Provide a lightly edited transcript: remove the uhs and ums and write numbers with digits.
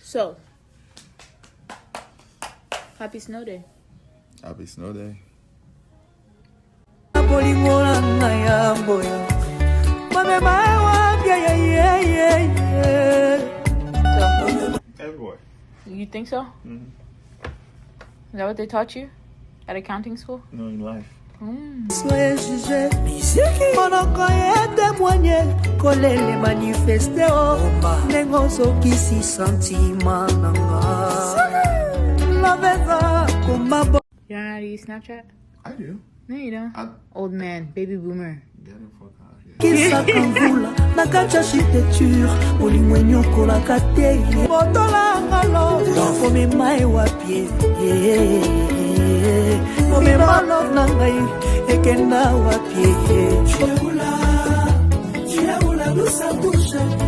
So, happy snow day. Happy snow day. Everywhere. You think so? Mm-hmm. Is that what they taught you at accounting school? No, in life. You don't know how to use Snapchat? I do. No, you don't. Old man, baby boomer. Get the fuck out of here. Kisakambula nakacha architecture ulimwenyu kola kate botola ngalo fome mai wapie fome malo nangai ekenda wapie chula lusa touche